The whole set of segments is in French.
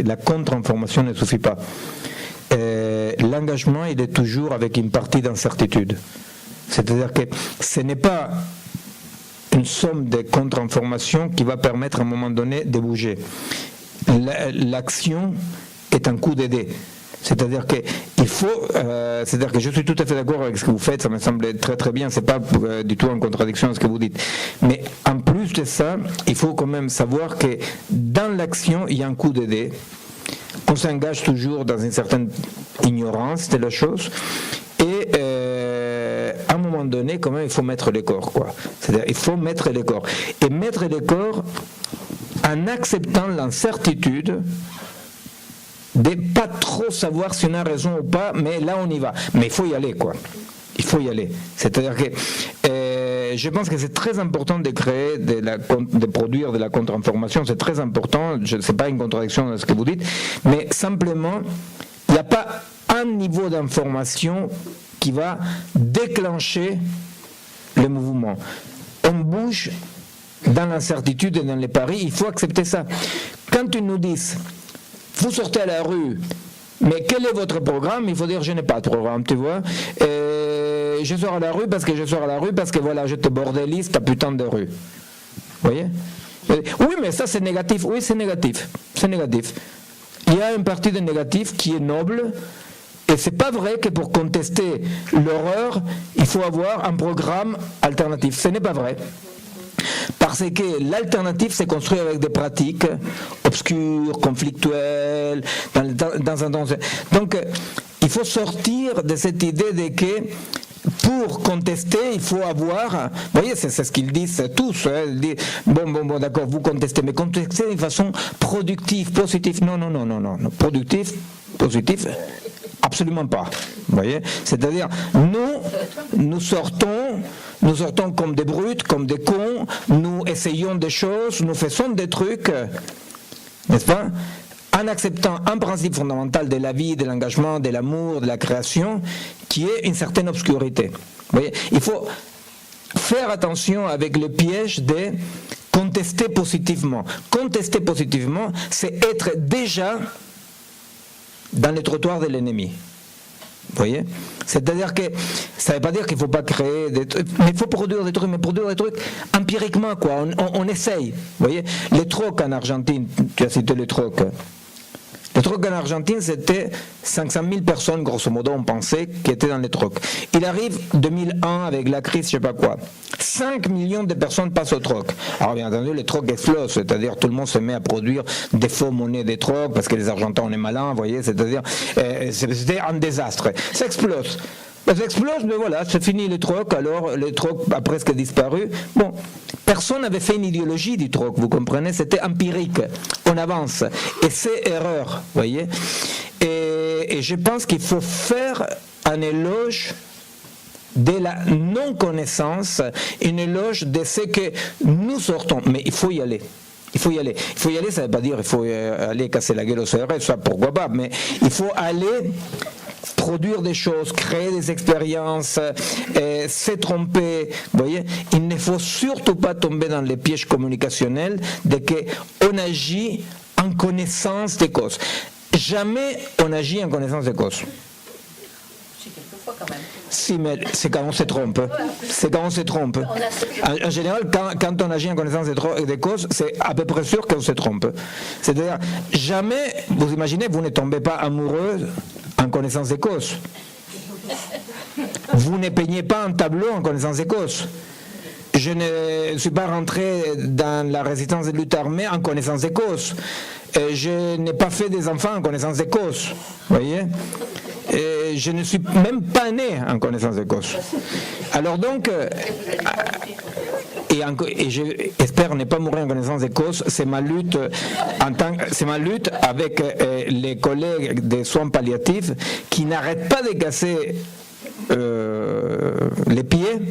La contre-information ne suffit pas. L'engagement, il est toujours avec une partie d'incertitude. C'est-à-dire que ce n'est pas une somme de contre-informations qui va permettre à un moment donné de bouger. L'action est un coup d'aider. C'est-à-dire que il faut, c'est-à-dire que je suis tout à fait d'accord avec ce que vous faites, ça me semble très très bien, c'est pas du tout en contradiction avec ce que vous dites. Mais en plus de ça, il faut quand même savoir que dans l'action, il y a un coup d'aider. On s'engage toujours dans une certaine ignorance de la chose, et à un moment donné, quand même, il faut mettre les corps, quoi. C'est-à-dire, il faut mettre les corps, et mettre les corps en acceptant l'incertitude de pas trop savoir si on a raison ou pas, mais là on y va. Mais il faut y aller, quoi. Il faut y aller. C'est-à-dire que je pense que c'est très important de créer, de produire de la contre-information. C'est très important. Ce n'est pas une contradiction dans ce que vous dites, mais simplement, il n'y a pas un niveau d'information qui va déclencher le mouvement. On bouge dans l'incertitude et dans les paris. Il faut accepter ça. Quand ils nous disent vous sortez à la rue, mais quel est votre programme? Il faut dire je n'ai pas de programme, tu vois. Je sors à la rue parce que je sors à la rue parce que voilà, je te bordélise ta putain de rue. Vous voyez? Oui, mais ça c'est négatif. Oui, c'est négatif. C'est négatif. Il y a une partie de négatif qui est noble. Et c'est pas vrai que pour contester l'horreur, il faut avoir un programme alternatif. Ce n'est pas vrai. Parce que l'alternative s'est construite avec des pratiques obscures, conflictuelles, dans un temps. Donc, il faut sortir de cette idée de que pour contester, il faut avoir. Vous voyez, c'est ce qu'ils disent tous. Ils disent, bon, d'accord, vous contestez, mais contestez d'une façon productive, positive. Non. Productif, positif. Absolument pas. Vous voyez? C'est-à-dire, nous sortons comme des brutes, comme des cons, nous essayons des choses, nous faisons des trucs, n'est-ce pas? En acceptant un principe fondamental de la vie, de l'engagement, de l'amour, de la création, qui est une certaine obscurité. Vous voyez? Il faut faire attention avec le piège de contester positivement. Contester positivement, c'est être déjà dans les trottoirs de l'ennemi. Vous voyez? C'est-à-dire que ça ne veut pas dire qu'il ne faut pas créer des trucs, mais il faut produire des trucs, mais produire des trucs empiriquement, quoi. On essaye. Vous voyez? Les trocs en Argentine, tu as cité les trocs. Les trocs en Argentine, c'était 500 000 personnes, grosso modo, on pensait, qui étaient dans les trocs. Il arrive 2001 avec la crise, je ne sais pas quoi. 5 millions de personnes passent au troc. Alors bien entendu, les trocs explosent, c'est-à-dire tout le monde se met à produire des faux monnaies des trocs, parce que les Argentins, on est malins, vous voyez, c'est-à-dire, c'était un désastre. Ça explose. Ça explose, mais voilà, c'est fini les trocs, alors le troc a presque disparu. Bon, personne n'avait fait une idéologie du troc, vous comprenez, c'était empirique, on avance, et c'est erreur, vous voyez. Et je pense qu'il faut faire un éloge de la non-connaissance, une éloge de ce que nous sortons, mais il faut y aller. Il faut y aller. Il faut y aller, ça ne veut pas dire qu'il faut aller casser la gueule au CRS, ça pourquoi pas, mais il faut aller produire des choses, créer des expériences, se tromper. Vous voyez, il ne faut surtout pas tomber dans les pièges communicationnels de qu'on agit en connaissance des causes. Jamais on agit en connaissance des causes. Quelquefois quand même. Si, mais c'est quand on se trompe. C'est quand on se trompe. En général, quand on agit en connaissance des causes, c'est à peu près sûr qu'on se trompe. C'est-à-dire, jamais, vous imaginez, vous ne tombez pas amoureux en connaissance des causes. Vous ne peignez pas un tableau en connaissance des causes. Je ne suis pas rentré dans la résistance de lutte armée en connaissance des causes. Je n'ai pas fait des enfants en connaissance des causes. Vous voyez? Et je ne suis même pas né en connaissance des causes. Alors donc, et j'espère ne pas mourir en connaissance des causes, c'est ma lutte, c'est ma lutte avec les collègues des soins palliatifs qui n'arrêtent pas de casser les pieds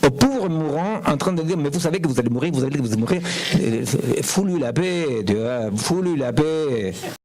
aux pauvres mourants en train de dire mais vous savez que vous allez mourir, fous-lui la paix, fous-lui la paix.